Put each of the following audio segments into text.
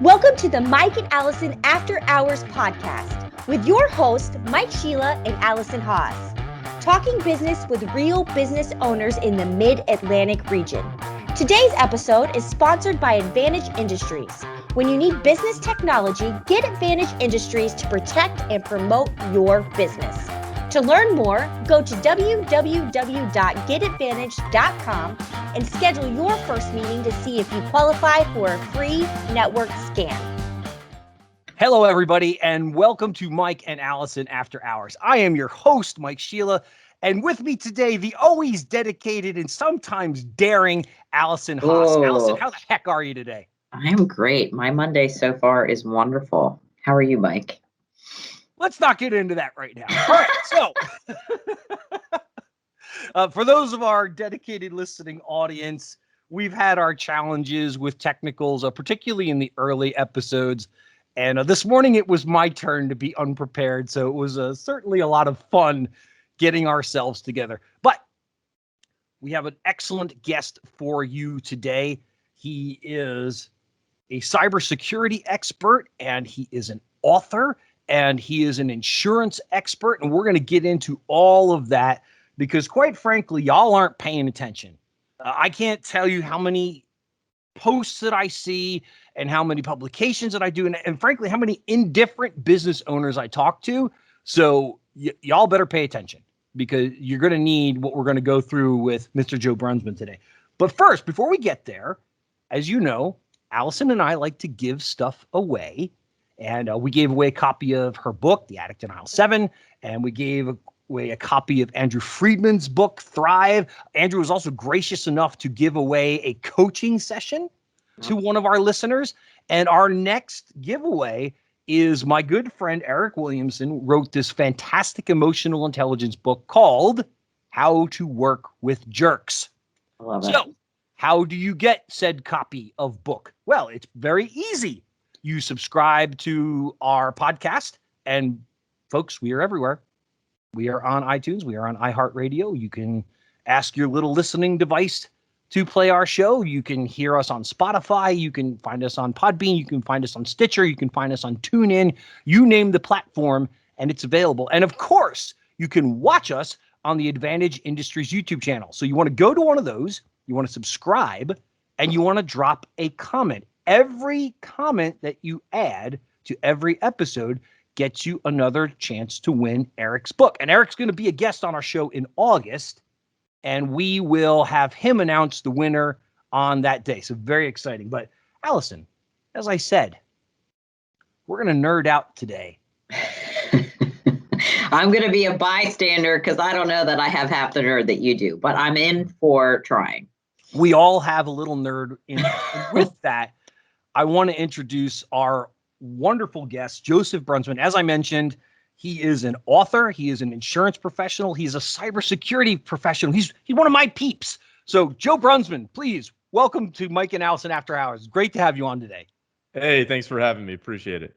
Welcome to the Mike and Alison After Hours podcast with your hosts, Mshelah and Alison Haas, talking business with real business owners in the Mid-Atlantic region. Today's episode is sponsored by Advantage Industries. When you need business technology, get Advantage Industries to protect and promote your business. To learn more, go to www.getadvantage.com and schedule your first meeting to see if you qualify for a free network scan. Hello, everybody, and welcome to Mike and Alison After Hours. I am your host, Mshelah, and with me today, the always dedicated and sometimes daring Alison Haas. Alison, how the heck are you today? I am great. My Monday so far is wonderful. How are you, Mike? Let's not get into that right now. All right, so for those of our dedicated listening audience, we've had our challenges with technicals, particularly in the early episodes. And this morning, it was my turn to be unprepared. So it was certainly a lot of fun getting ourselves together. But we have an excellent guest for you today. He is a cybersecurity expert, and he is an author, and he is an insurance expert. And we're going to get into all of that because, quite frankly, y'all aren't paying attention. I can't tell you how many posts that I see and how many publications that I do, and frankly, how many indifferent business owners I talk to. So y'all better pay attention because you're going to need what we're going to go through with Mr. Joe Brunsman today. But first, before we get there, as you know, Alison and I like to give stuff away. And we gave away a copy of her book, The Addict in Aisle 7, and we gave away a copy of Andrew Friedman's book, Thrive. Andrew was also gracious enough to give away a coaching session to one of our listeners. And our next giveaway is my good friend Eric Williamson wrote this fantastic emotional intelligence book called How to Work with Jerks. I love it. So, how do you get said copy of book? Well, it's very easy. You subscribe to our podcast, and folks, we are everywhere. We are on iTunes. We are on iHeartRadio. You can ask your little listening device to play our show. You can hear us on Spotify. You can find us on Podbean. You can find us on Stitcher. You can find us on TuneIn. You name the platform, and it's available. And of course, you can watch us on the Advantage Industries YouTube channel. So you want to go to one of those, you want to subscribe, and you want to drop a comment. Every comment that you add to every episode gets you another chance to win Eric's book. And Eric's going to be a guest on our show in August, and we will have him announce the winner on that day. So very exciting. But Alison, as I said, we're going to nerd out today. I'm going to be a bystander because I don't know that I have half the nerd that you do, but I'm in for trying. We all have a little nerd in with that. I want to introduce our wonderful guest, Joseph Brunsman. As I mentioned, he is an author. He is an insurance professional. He's a cybersecurity professional. He's one of my peeps. So, Joe Brunsman, please welcome to Mike and Alison After Hours. Great to have you on today. Hey, thanks for having me. Appreciate it.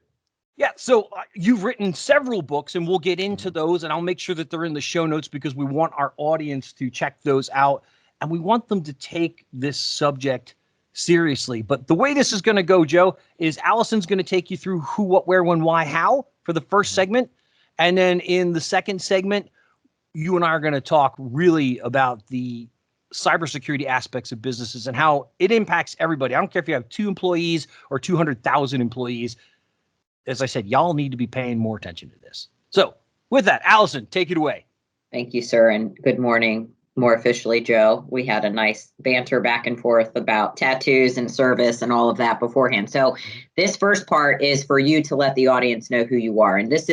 Yeah, so you've written several books, and we'll get into those, and I'll make sure that they're in the show notes because we want our audience to check those out, and we want them to take this subject seriously. But the way this is going to go, Joe, is Alison's going to take you through who, what, where, when, why, how for the first segment. And then in the second segment, you and I are going to talk really about the cybersecurity aspects of businesses and how it impacts everybody. I don't care if you have 2 employees or 200,000 employees. As I said, y'all need to be paying more attention to this. So with that, Alison, take it away. Thank you, sir, and good morning. More officially, Joe. We had a nice banter back and forth about tattoos and service and all of that beforehand. So this first part is for you to let the audience know who you are. And this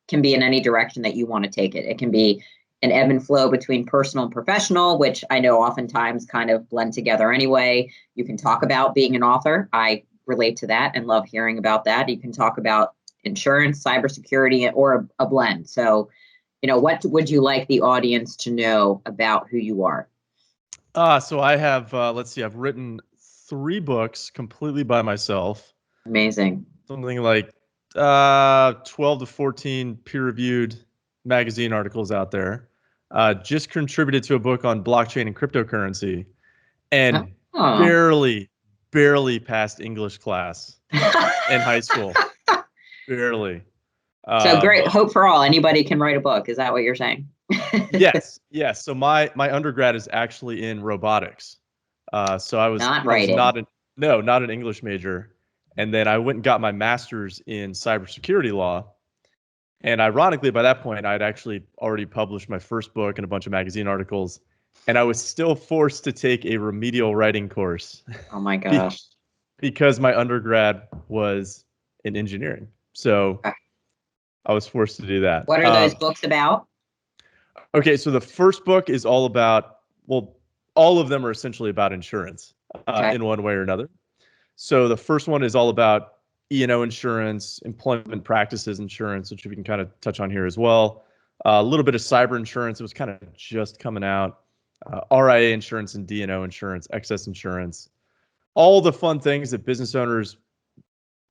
can be in any direction that you want to take it. It can be an ebb and flow between personal and professional, which I know oftentimes kind of blend together anyway. You can talk about being an author. I relate to that and love hearing about that. You can talk about insurance, cybersecurity, or a blend. So what would you like the audience to know about who you are? So I have, I've written 3 books completely by myself. Amazing. Something like 12 to 14 peer-reviewed magazine articles out there. Just contributed to a book on blockchain and cryptocurrency, and barely barely passed English class in high school. Barely. So great. Hope for all. Anybody can write a book. Is that what you're saying? Yes. So my undergrad is actually in robotics. So I was Not writing. not an English major. And then I went and got my master's in cybersecurity law. And ironically, by that point, I'd actually already published my first book and a bunch of magazine articles. And I was still forced to take a remedial writing course. Oh my gosh. Because my undergrad was in engineering. So I was forced to do that. What are those books about? Okay, so the first book is all about, well, all of them are essentially about insurance in one way or another. So the first one is all about E&O insurance, employment practices insurance, which we can kind of touch on here as well. A little bit of cyber insurance. It was kind of just coming out. RIA insurance and D&O insurance, excess insurance. All the fun things that business owners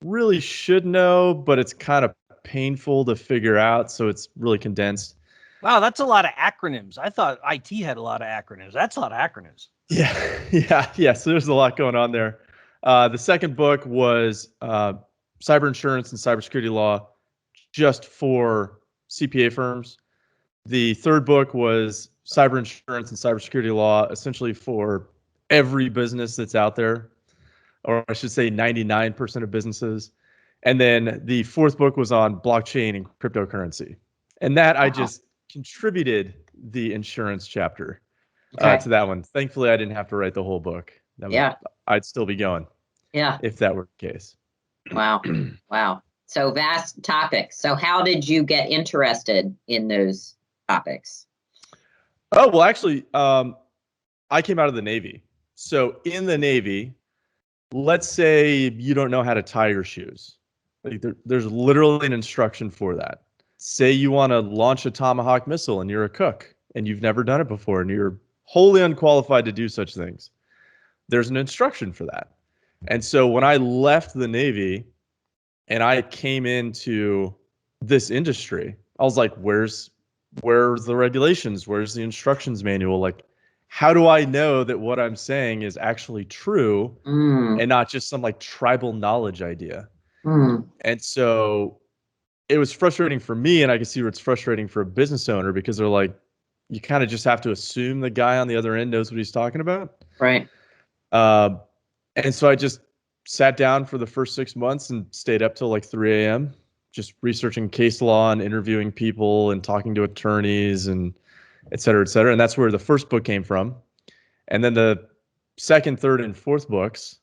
really should know, but it's kind of painful to figure out. So it's really condensed. Wow, that's a lot of acronyms. I thought IT had a lot of acronyms. That's a lot of acronyms. Yeah. So there's a lot going on there. The second book was cyber insurance and cybersecurity law, just for CPA firms. The third book was cyber insurance and cybersecurity law, essentially for every business that's out there, or I should say 99% of businesses. And then the fourth book was on blockchain and cryptocurrency. And that I just contributed the insurance chapter to that one. Thankfully, I didn't have to write the whole book. I'd still be going. Yeah. If that were the case. Wow. Wow. So vast topics. So how did you get interested in those topics? Oh, well, actually, I came out of the Navy. So in the Navy, let's say you don't know how to tie your shoes. Like there's literally an instruction for that. Say you want to launch a Tomahawk missile and you're a cook and you've never done it before and you're wholly unqualified to do such things. There's an instruction for that. And so when I left the Navy and I came into this industry, I was like, where's the regulations? Where's the instructions manual? Like, how do I know that what I'm saying is actually true and not just some like tribal knowledge idea? And so it was frustrating for me, and I can see where it's frustrating for a business owner because they're like, you kind of just have to assume the guy on the other end knows what he's talking about. Right. And so I just sat down for the first 6 months and stayed up till like 3 a.m. just researching case law and interviewing people and talking to attorneys and et cetera, et cetera. And that's where the first book came from. And then the second, third, and fourth books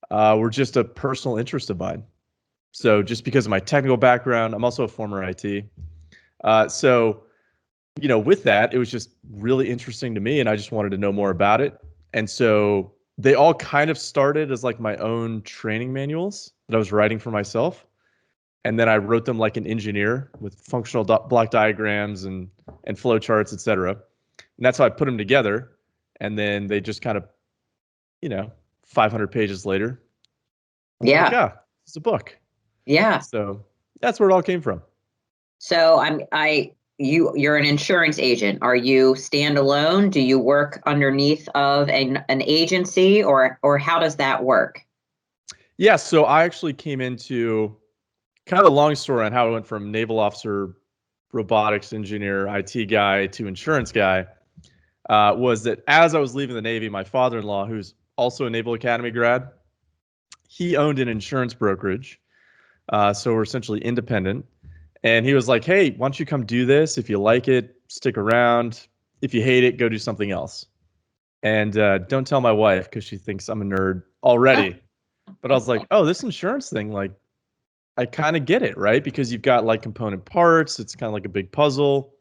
were just a personal interest of mine. So just because of my technical background, I'm also a former IT. So, with that, it was just really interesting to me and I just wanted to know more about it. And so they all kind of started as like my own training manuals that I was writing for myself. And then I wrote them like an engineer with functional block diagrams and flow charts, et cetera. And that's how I put them together. And then they just kind of, 500 pages later. Like, it's a book. Yeah. So that's where it all came from. So you're an insurance agent. Are you standalone? Do you work underneath of an agency or how does that work? Yeah. So I actually came into kind of a long story on how I went from naval officer, robotics engineer, IT guy to insurance guy. Was that as I was leaving the Navy, my father-in-law, who's also a Naval Academy grad, he owned an insurance brokerage. So we're essentially independent. And he was like, hey, why don't you come do this? If you like it, stick around. If you hate it, go do something else. And don't tell my wife because she thinks I'm a nerd already. But I was like, oh, this insurance thing, like, I kind of get it, right? Because you've got like component parts. It's kind of like a big puzzle.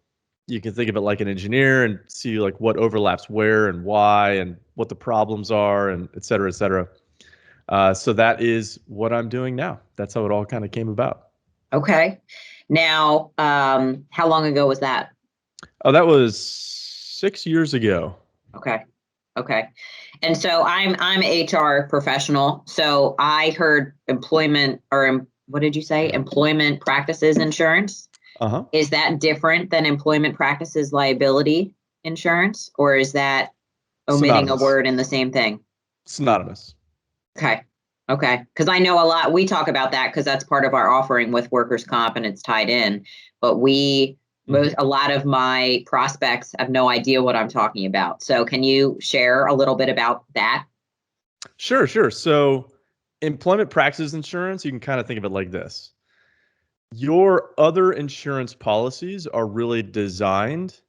You can think of it like an engineer and see like what overlaps where and why and what the problems are and et cetera, et cetera. So that is what I'm doing now. That's how it all kind of came about. Okay. Now, how long ago was that? Oh, that was 6 years ago. Okay. And so I'm an HR professional. So I heard employment what did you say? Employment practices insurance. Is that different than employment practices liability insurance, or is that omitting a word in the same thing? Synonymous. Okay. Okay. Because I know a lot, we talk about that because that's part of our offering with workers' comp and it's tied in. But a lot of my prospects have no idea what I'm talking about. So can you share a little bit about that? Sure, sure. So employment practices insurance, you can kind of think of it like this. Your other insurance policies are really designed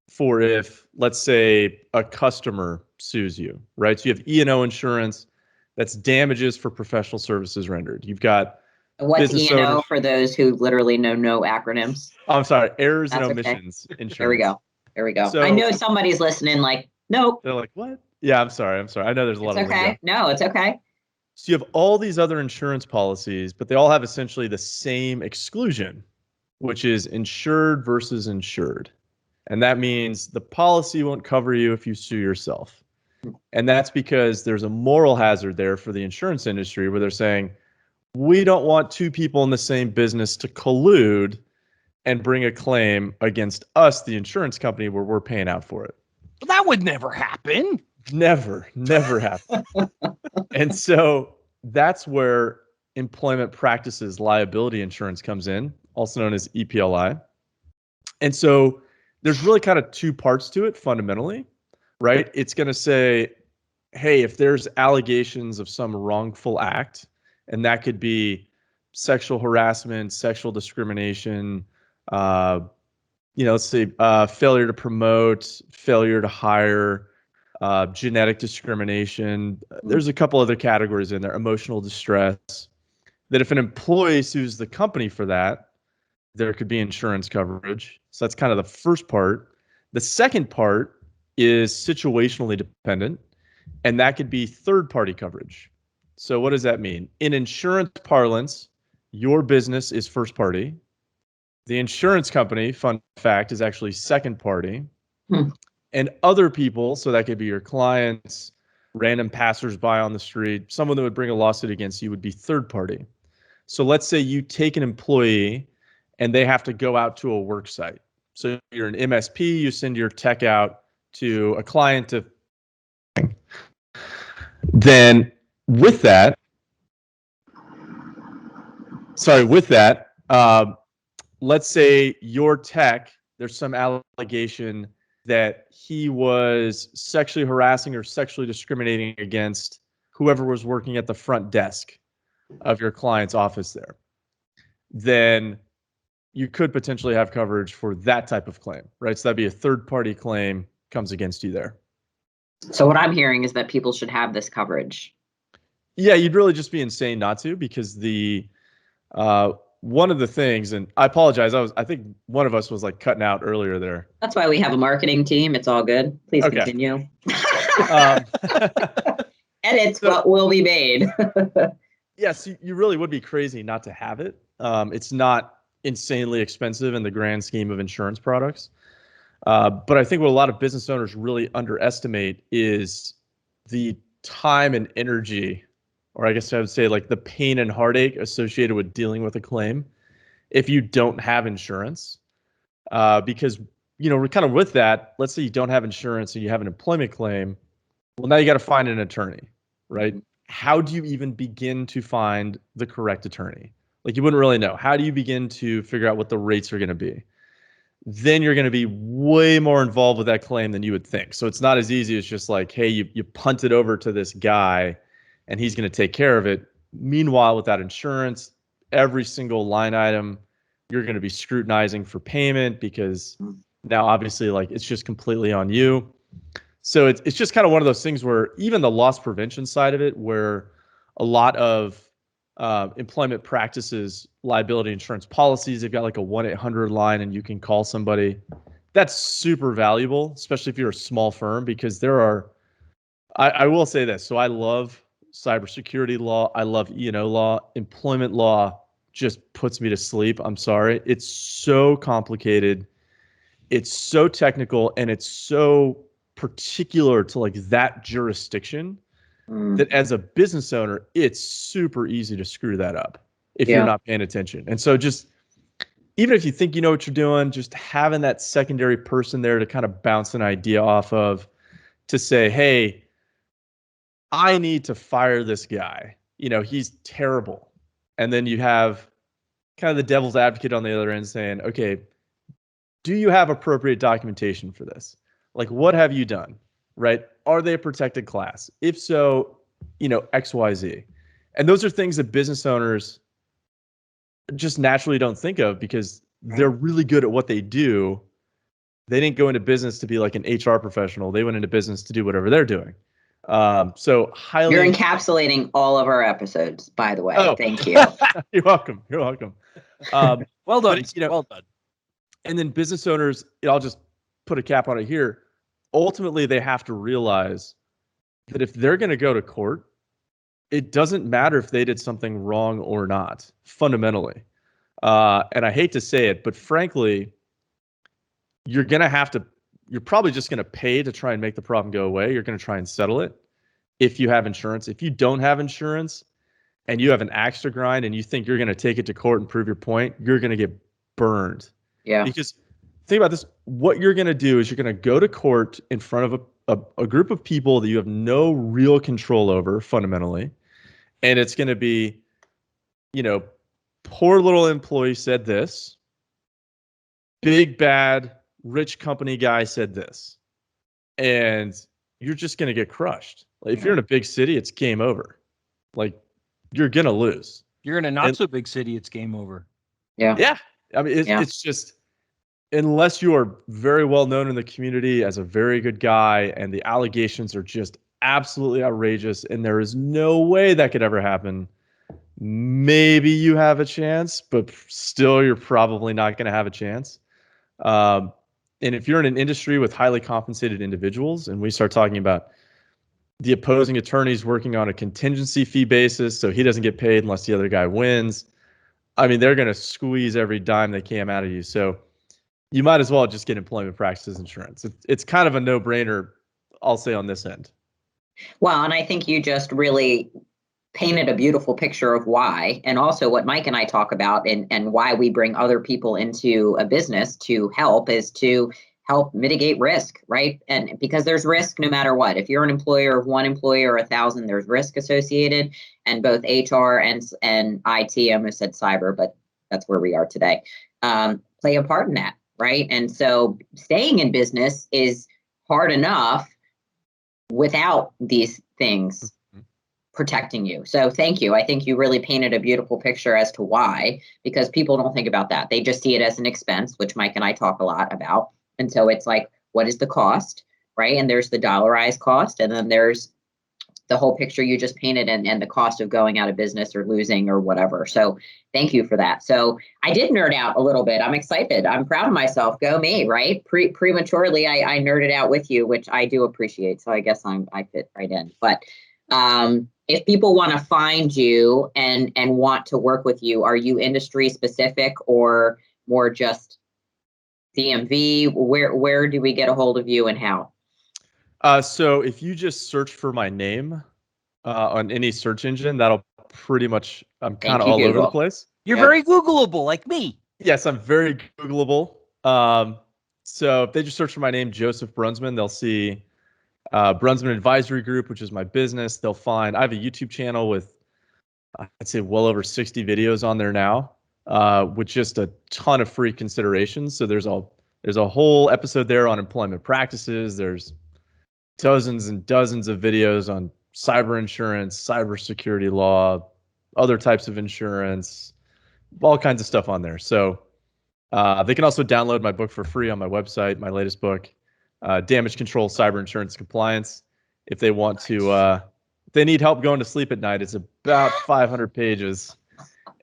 for if, let's say, a customer sues you, right? So you have E&O insurance, that's damages for professional services rendered. You've got What's business E&O owners. for those who literally know no acronyms? Oh, I'm sorry, errors and That's okay. omissions insurance. There we go. There we go. So I know somebody's listening like, nope. they're like, what? Yeah, I'm sorry. I know there's a lot It's of lingo. okay. No, it's okay. So you have all these other insurance policies, but they all have essentially the same exclusion, which is insured versus insured. And that means the policy won't cover you if you sue yourself. And that's because there's a moral hazard there for the insurance industry where they're saying, we don't want two people in the same business to collude and bring a claim against us, the insurance company, where we're paying out for it. But that would never happen. Never happen. And so that's where employment practices liability insurance comes in, also known as EPLI. And so there's really kind of two parts to it fundamentally, right? It's going to say, hey, if there's allegations of some wrongful act, and that could be sexual harassment, sexual discrimination, let's say failure to promote, failure to hire, genetic discrimination. There's a couple other categories in there, emotional distress, that if an employee sues the company for that, there could be insurance coverage. So that's kind of the first part. The second part is situationally dependent, and that could be third-party coverage. So what does that mean? In insurance parlance, your business is first party. The insurance company, fun fact, is actually second party. And other people, so that could be your clients, random passersby on the street, someone that would bring a lawsuit against you would be third party. So let's say you take an employee and they have to go out to a work site. So you're an MSP, you send your tech out to a client to. Then with that, let's say your tech, there's some allegation that he was sexually harassing or sexually discriminating against whoever was working at the front desk of your client's office there. Then you could potentially have coverage for that type of claim, right? So that'd be a third-party claim comes against you there. So what I'm hearing is that people should have this coverage. Yeah, you'd really just be insane not to, because the one of the things, and I apologize, I think one of us was like cutting out earlier there. That's why we have a marketing team. It's all good. Please continue. Edits what will be made. Yes, you really would be crazy not to have it. It's not insanely expensive in the grand scheme of insurance products. But I think what a lot of business owners really underestimate is the time and energy, or I guess I would say like the pain and heartache associated with dealing with a claim if you don't have insurance. Because, we're kind of with that. Let's say you don't have insurance and you have an employment claim. Well, now you got to find an attorney, right? How do you even begin to find the correct attorney? Like, you wouldn't really know. How do you begin to figure out what the rates are going to be? Then you're going to be way more involved with that claim than you would think. So it's not as easy as just like, hey, you punt it over to this guy and he's going to take care of it. Meanwhile, without insurance, every single line item you're going to be scrutinizing for payment, because now obviously like it's just completely on you. So it's just kind of one of those things where even the loss prevention side of it, where a lot of employment practices liability insurance policies, they've got like a 1-800 line and you can call somebody. That's super valuable, especially if you're a small firm, because there are, I will say this. So I love cybersecurity law. I love E&O law. Employment law just puts me to sleep. I'm sorry. It's so complicated. It's so technical, and it's so particular to like that jurisdiction that as a business owner, it's super easy to screw that up if you're not paying attention. And so just, even if you think you know what you're doing, just having that secondary person there to kind of bounce an idea off of, to say, hey, I need to fire this guy. He's terrible. And then you have kind of the devil's advocate on the other end saying, okay, do you have appropriate documentation for this? Like, what have you done? Right? Are they a protected class? If so, X, Y, Z. And those are things that business owners just naturally don't think of because they're really good at what they do. They didn't go into business to be like an HR professional. They went into business to do whatever they're doing. So highly. You're encapsulating all of our episodes, by the way. Oh. Thank you. You're welcome. You're welcome. Well done. But, well done. And then business owners, I'll just put a cap on it here. Ultimately, they have to realize that if they're going to go to court, it doesn't matter if they did something wrong or not, fundamentally. And I hate to say it, but frankly, you're probably just going to pay to try and make the problem go away. You're going to try and settle it if you have insurance. If you don't have insurance and you have an axe to grind and you think you're going to take it to court and prove your point, you're going to get burned. Yeah. Because think about this. What you're going to do is you're going to go to court in front of a group of people that you have no real control over fundamentally. And it's going to be, poor little employee said this. Big, bad, rich company guy said this. And you're just going to get crushed. Like, if you're in a big city, it's game over. Like, you're going to lose. You're in a not so big city, it's game over. Yeah. Yeah. I mean, it's just, unless you are very well known in the community as a very good guy and the allegations are just absolutely outrageous and there is no way that could ever happen, maybe you have a chance, but still you're probably not going to have a chance. And if you're in an industry with highly compensated individuals and we start talking about the opposing attorneys working on a contingency fee basis, so he doesn't get paid unless the other guy wins, I mean, they're going to squeeze every dime they can out of you. So you might as well just get employment practices insurance. It's kind of a no-brainer, I'll say, on this end. Well, and I think you just really painted a beautiful picture of why, and also what Mike and I talk about and why we bring other people into a business to help is to help mitigate risk, right? And because there's risk no matter what. If you're an employer of one employee or 1,000, there's risk associated, and both HR and IT, I almost said cyber, but that's where we are today, play a part in that, right? And so staying in business is hard enough without these things protecting you. So thank you. I think you really painted a beautiful picture as to why, because people don't think about that. They just see it as an expense, which Mike and I talk a lot about. And so it's like, what is the cost, right? And there's the dollarized cost. And then there's the whole picture you just painted and the cost of going out of business or losing or whatever. So thank you for that. So I did nerd out a little bit. I'm excited. I'm proud of myself. Go me, right? Prematurely, I nerded out with you, which I do appreciate. So I guess I fit right in. But if people want to find you and want to work with you, are you industry specific or more just DMV? Where do we get a hold of you and how? So if you just search for my name on any search engine, that'll pretty much, I'm kind of all over the place. You're very Googleable, like me. Yes, I'm very Googleable. So if they just search for my name, Joseph Brunsman, they'll see Brunsman Advisory Group, which is my business. They'll find, I have a YouTube channel with, I'd say, well over 60 videos on there now, with just a ton of free considerations. So there's a whole episode there on employment practices. There's dozens and dozens of videos on cyber insurance, cybersecurity law, other types of insurance, all kinds of stuff on there. So they can also download my book for free on my website, my latest book, Damage Control, Cyber Insurance Compliance. If they want to, if they need help going to sleep at night, it's about 500 pages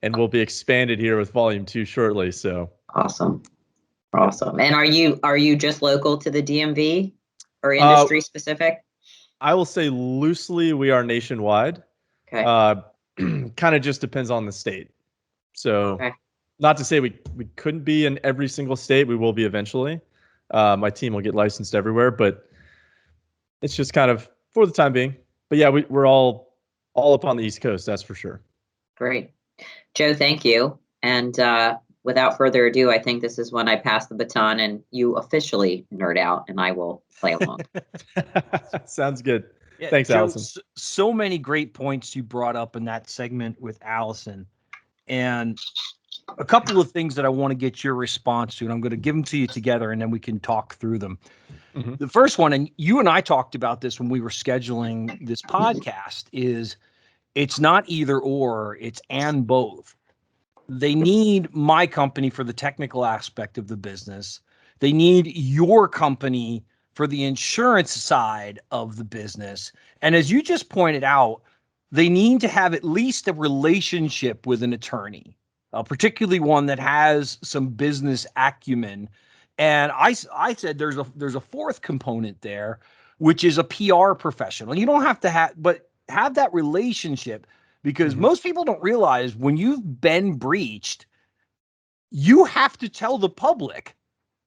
and will be expanded here with volume 2 shortly. So awesome. And are you just local to the DMV or industry specific? I will say loosely we are nationwide. Okay. Kind of just depends on the state. So not to say we couldn't be in every single state. We will be eventually. My team will get licensed everywhere, but it's just kind of for the time being. But yeah, we're all up on the East Coast, that's for sure. Great. Joe, thank you. And without further ado, I think this is when I pass the baton and you officially nerd out and I will play along. Sounds good. Thanks, Joe, Allison. so many great points you brought up in that segment with Allison. And a couple of things that I want to get your response to, and I'm going to give them to you together, and then we can talk through them. Mm-hmm. The first one, and you and I talked about this when we were scheduling this podcast, is it's not either or, it's and both. They need my company for the technical aspect of the business. They need your company for the insurance side of the business. And as you just pointed out, they need to have at least a relationship with an attorney, particularly one that has some business acumen. And I said there's a fourth component there, which is a PR professional. You don't have to have that relationship, because most people don't realize when you've been breached, you have to tell the public.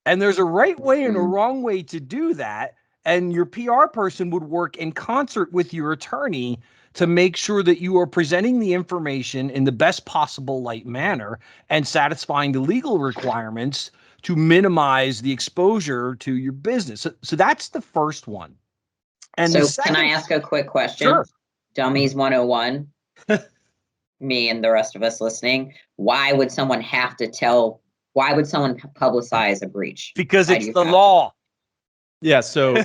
And there's a right way and a wrong way to do that. And your PR person would work in concert with your attorney to make sure that you are presenting the information in the best possible light manner and satisfying the legal requirements to minimize the exposure to your business. So that's the first one. And so the second, can I ask a quick question? Sure. Dummies 101. Me and the rest of us listening. Why would someone publicize a breach? Because Why it's do you the have law. Yeah. So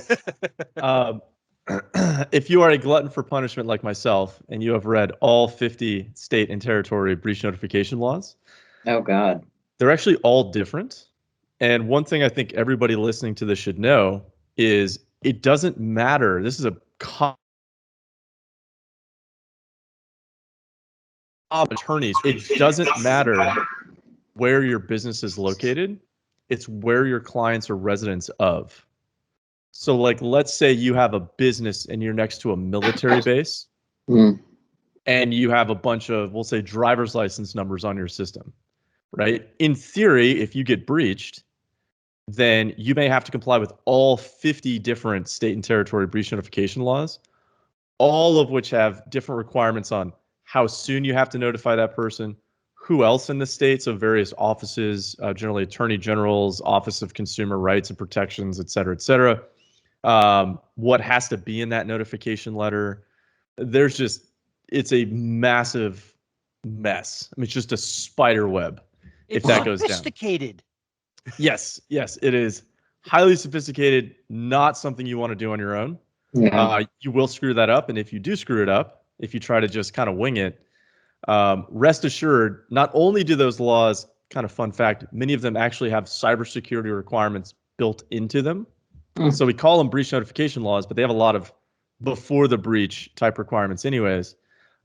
if you are a glutton for punishment like myself, and you have read all 50 state and territory breach notification laws, to? Oh, God. they're actually all different. And one thing I think everybody listening to this should know is it doesn't matter. This is a attorneys. It doesn't matter where your business is located. It's where your clients are residents of. So like, let's say you have a business and you're next to a military base and you have a bunch of, we'll say, driver's license numbers on your system, right? In theory, if you get breached, then you may have to comply with all 50 different state and territory breach notification laws, all of which have different requirements on how soon you have to notify that person, who else in the state, so various offices, generally attorney generals, Office of Consumer Rights and Protections, et cetera, what has to be in that notification letter. It's a massive mess. I mean, it's just a spider web if that goes down. Sophisticated. Yes, it is highly sophisticated, not something you want to do on your own. Yeah. You will screw that up. And if you do screw it up, if you try to just kind of wing it, rest assured, not only do those laws, kind of fun fact, many of them actually have cybersecurity requirements built into them. So we call them breach notification laws, but they have a lot of before the breach type requirements anyways.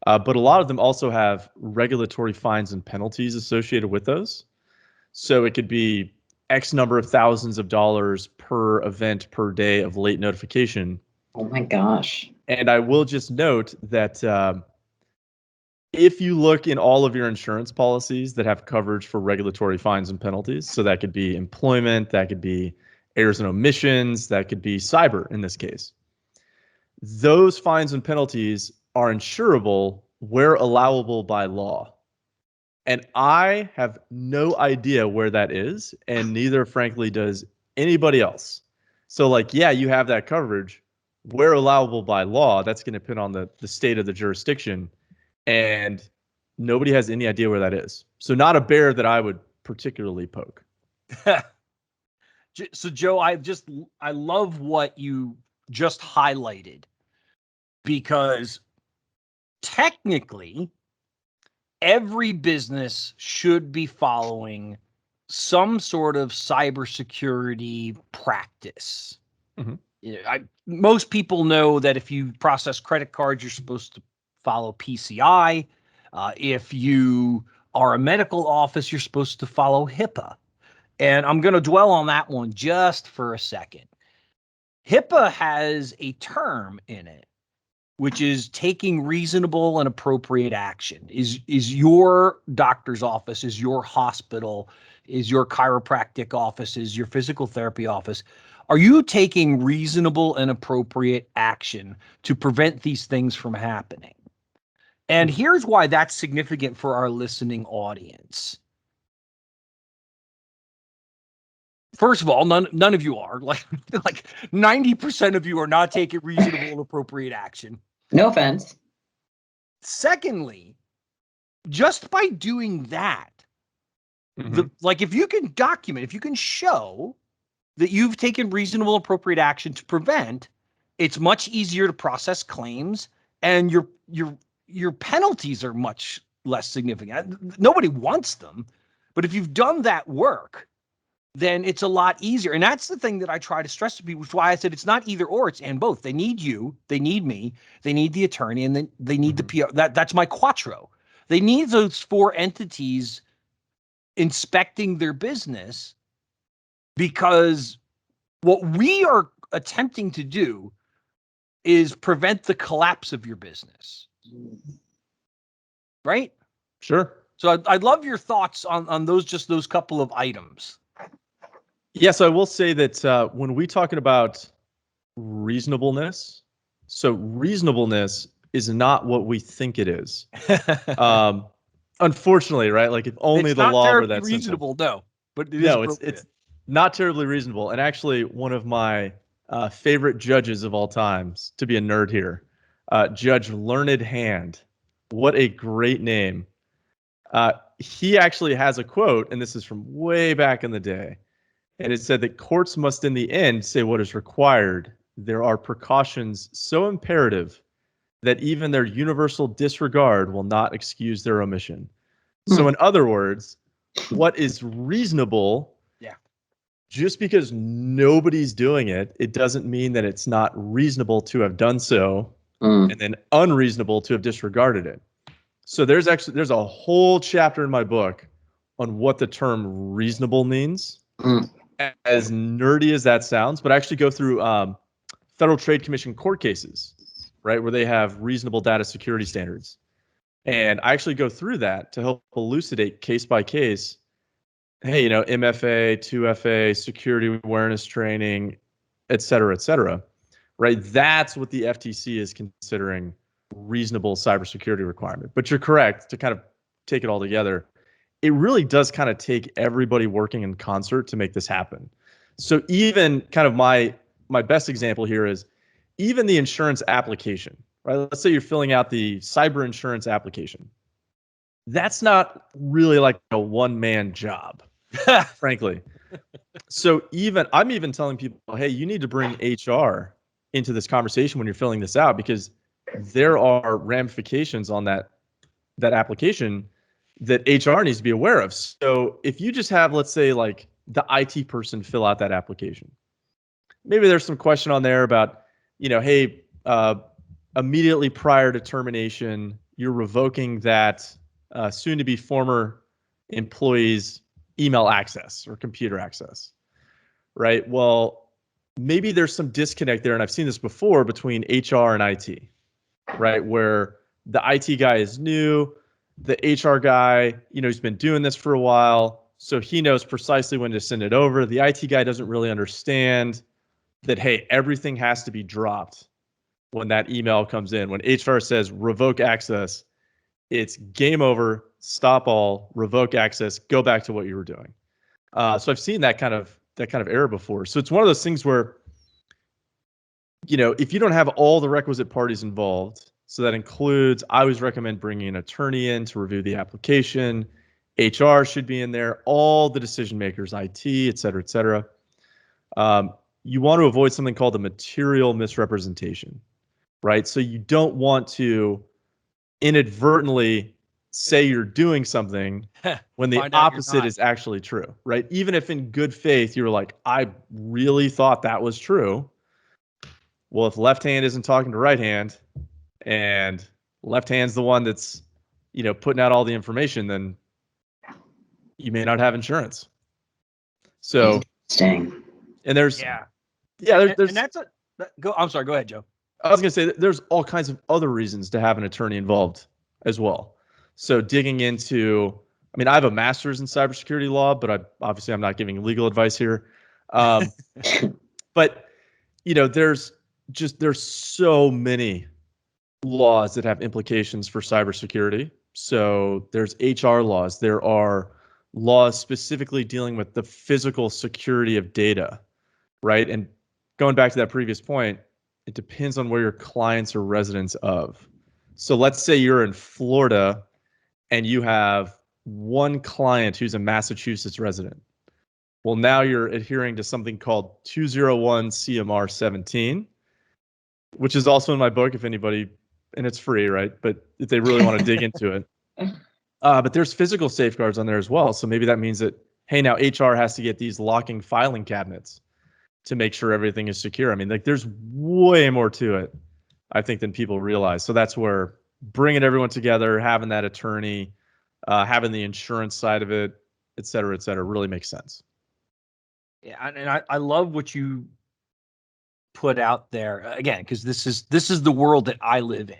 But a lot of them also have regulatory fines and penalties associated with those. So it could be X number of thousands of dollars per event per day of late notification. Oh my gosh. And I will just note that if you look in all of your insurance policies that have coverage for regulatory fines and penalties, so that could be employment, that could be errors and omissions, that could be cyber in this case, those fines and penalties are insurable where allowable by law. And I have no idea where that is, and neither, frankly, does anybody else. So, like, yeah, you have that coverage where allowable by law. That's going to depend on the state of the jurisdiction, and nobody has any idea where that is. So, not a bear that I would particularly poke. So, Joe, I love what you just highlighted, because technically, every business should be following some sort of cybersecurity practice. Most people know that if you process credit cards, you're supposed to follow PCI. If you are a medical office, you're supposed to follow HIPAA. And I'm going to dwell on that one just for a second. HIPAA has a term in it, which is taking reasonable and appropriate action. Is your doctor's office, is your hospital, is your chiropractic office, is your physical therapy office, are you taking reasonable and appropriate action to prevent these things from happening? And here's why that's significant for our listening audience. First of all, none of you are like 90% of you are not taking reasonable and appropriate action. No offense. Secondly, just by doing that, Mhm. if you can document, if you can show that you've taken reasonable appropriate action to prevent, it's much easier to process claims, and your penalties are much less significant. Nobody wants them, but if you've done that work, then it's a lot easier. And that's the thing that I try to stress to people, which is why I said it's not either or, it's and both. They need you, they need me, they need the attorney, and then they need the PR. That's my quattro. They need those four entities inspecting their business, because what we are attempting to do is prevent the collapse of your business. Right? Sure. So I'd love your thoughts on those couple of items. Yes, I will say that when we talking about reasonableness, so reasonableness is not what we think it is. Unfortunately, right? Like if only It's the not law were terribly that reasonable, simple. no, but it is No, appropriate. it's not terribly reasonable. And actually, one of my favorite judges of all times, to be a nerd here, Judge Learned Hand. What a great name. He actually has a quote, and this is from way back in the day. And it said that courts must in the end say what is required. There are precautions so imperative that even their universal disregard will not excuse their omission. So in other words, what is reasonable, just because nobody's doing it, it doesn't mean that it's not reasonable to have done so, and then unreasonable to have disregarded it. So there's a whole chapter in my book on what the term reasonable means. As nerdy as that sounds, but I actually go through Federal Trade Commission court cases, right, where they have reasonable data security standards. And I actually go through that to help elucidate case by case. Hey, MFA, 2FA, security awareness training, et cetera, right? That's what the FTC is considering reasonable cybersecurity requirement. But you're correct to kind of take it all together. It really does kind of take everybody working in concert to make this happen. So even kind of my best example here is even the insurance application, right? Let's say you're filling out the cyber insurance application. That's not really like a one-man job, frankly. So I'm even telling people, hey, you need to bring HR into this conversation when you're filling this out, because there are ramifications on that application that HR needs to be aware of. So if you just have, let's say, like the IT person fill out that application, maybe there's some question on there about, hey, immediately prior to termination, you're revoking that soon to be former employee's email access or computer access, right? Well, maybe there's some disconnect there, and I've seen this before between HR and IT, right? Where the IT guy is new, the HR guy, he's been doing this for a while, so he knows precisely when to send it over. The IT guy doesn't really understand that, hey, everything has to be dropped when that email comes in. When HR says revoke access, it's game over, stop all, revoke access, go back to what you were doing. So I've seen that kind of error before. So it's one of those things where, if you don't have all the requisite parties involved, so that includes, I always recommend bringing an attorney in to review the application. HR should be in there, all the decision makers, IT, et cetera. You want to avoid something called the material misrepresentation, right? So you don't want to inadvertently say you're doing something when the opposite is actually true, right? Even if in good faith you're like, I really thought that was true. Well, if left hand isn't talking to right hand, and left hand's the one that's, putting out all the information, then you may not have insurance. So, Interesting. and there's, and that's I'm sorry, go ahead, Joe. I was going to say that there's all kinds of other reasons to have an attorney involved as well. So digging into, I have a master's in cybersecurity law, but I'm not giving legal advice here. But, there's so many laws that have implications for cybersecurity. So there's HR laws. There are laws specifically dealing with the physical security of data, right? And going back to that previous point, it depends on where your clients are residents of. So let's say you're in Florida and you have one client who's a Massachusetts resident. Well, now you're adhering to something called 201 CMR 17, which is also in my book if anybody, and it's free, right? But if they really want to dig into it. But there's physical safeguards on there as well. So maybe that means that, hey, now HR has to get these locking filing cabinets to make sure everything is secure. I mean, like there's way more to it, I think, than people realize. So that's where bringing everyone together, having that attorney, having the insurance side of it, et cetera, really makes sense. Yeah, and I love what you put out there again, because this is the world that I live in.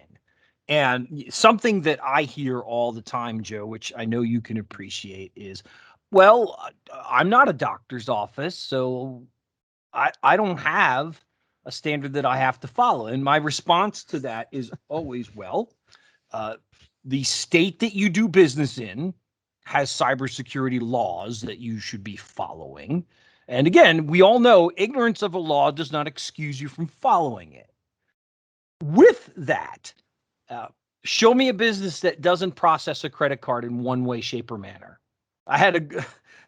And something that I hear all the time, Joe, which I know you can appreciate, is, well, I'm not a doctor's office, so I don't have a standard that I have to follow. And my response to that is always, well, the state that you do business in has cybersecurity laws that you should be following. And again, we all know ignorance of a law does not excuse you from following it. With that, show me a business that doesn't process a credit card in one way, shape, or manner. I had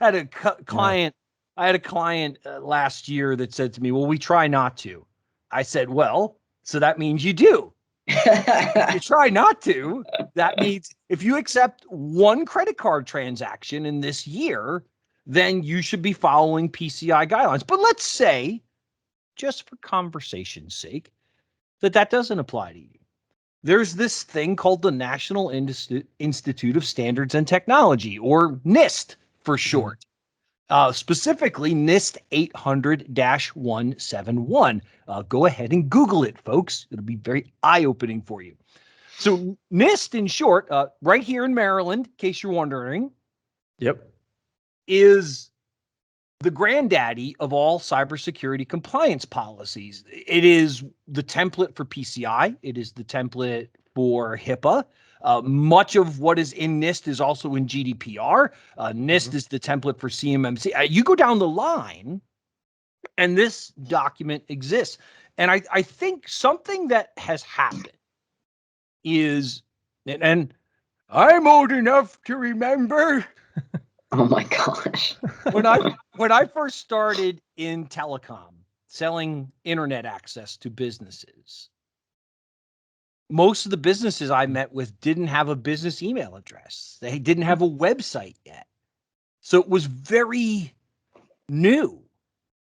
a client. I had a client last year that said to me, "Well, we try not to." I said, "Well, so that means you do. If you try not to, that means if you accept one credit card transaction in this year, then you should be following PCI guidelines." But let's say, just for conversation's sake, that doesn't apply to you. There's this thing called the National Institute of Standards and Technology, or NIST for short. Specifically NIST 800-171. Go ahead and Google it, folks. It'll be very eye-opening for you. So NIST, in short, right here in Maryland, in case you're wondering, is the granddaddy of all cybersecurity compliance policies. It is the template for PCI. It is the template for HIPAA. Much of what is in NIST is also in GDPR. NIST is the template for CMMC. You go down the line, and this document exists. And I think something that has happened is, and I'm old enough to remember. Oh my gosh. when I first started in telecom, selling internet access to businesses, most of the businesses I met with didn't have a business email address. They didn't have a website yet. So it was very new.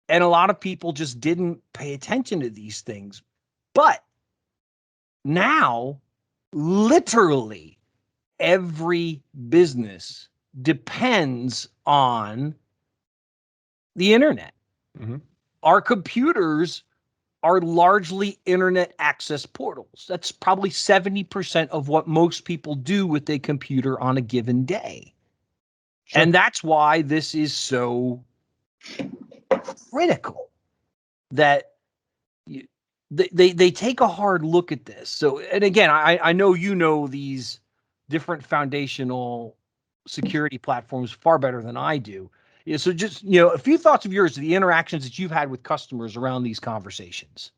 And a lot of people just didn't pay attention to these things. But now, literally every business depends on the internet. Our computers are largely internet access portals. That's probably 70% of what most people do with a computer on a given day. Sure. And that's why this is so critical that they take a hard look at this. So, and again, I know you know these different foundational security platforms far better than I do. Yeah, so just, a few thoughts of yours, the interactions that you've had with customers around these conversations.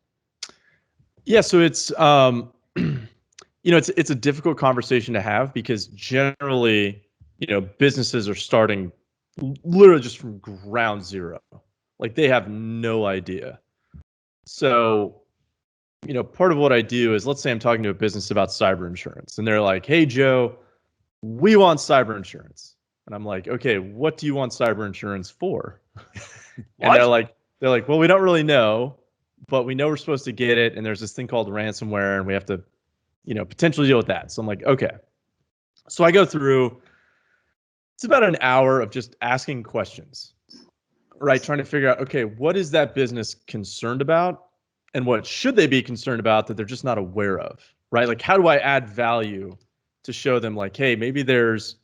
Yeah, so it's it's a difficult conversation to have because generally, businesses are starting literally just from ground zero. Like they have no idea. So, part of what I do is, let's say I'm talking to a business about cyber insurance and they're like, "Hey, Joe, we want cyber insurance." And I'm like, "Okay, what do you want cyber insurance for?" And they're like, "Well, we don't really know, but we know we're supposed to get it. And there's this thing called ransomware and we have to, potentially deal with that." So I'm like, "Okay." So I go through, it's about an hour of just asking questions, right? Trying to figure out, okay, what is that business concerned about? And what should they be concerned about that they're just not aware of, right? Like, how do I add value to show them, like, hey, maybe there's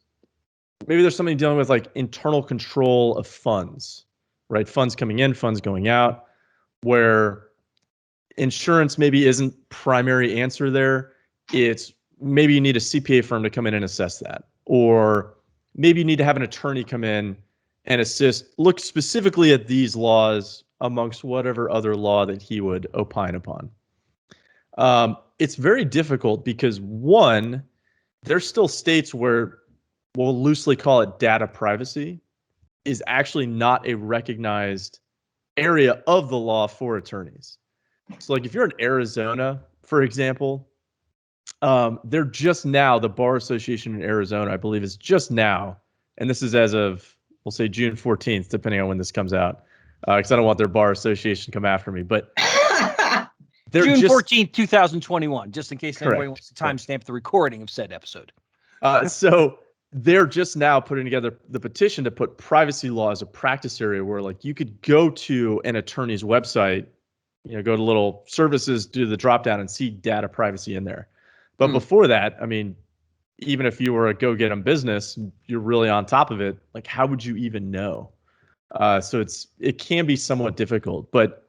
something dealing with like internal control of funds, right? Funds coming in, funds going out, where insurance maybe isn't primary answer there. It's maybe you need a CPA firm to come in and assess that. Or maybe you need to have an attorney come in and look specifically at these laws amongst whatever other law that he would opine upon. It's very difficult because, one, there's still states where we'll loosely call it data privacy is actually not a recognized area of the law for attorneys. So like if you're in Arizona, for example, they're just now, the Bar Association in Arizona, I believe, is just now, and this is as of, we'll say June 14th, depending on when this comes out, because I don't want their Bar Association to come after me, but June 14th, 2021, just in case anybody Correct. wants to timestamp the recording of said episode. So they're just now putting together the petition to put privacy law as a practice area where like you could go to an attorney's website, go to little services, do the drop down and see data privacy in there. But before that, I mean, even if you were a go-get-'em business, you're really on top of it. Like, how would you even know? So it can be somewhat difficult, but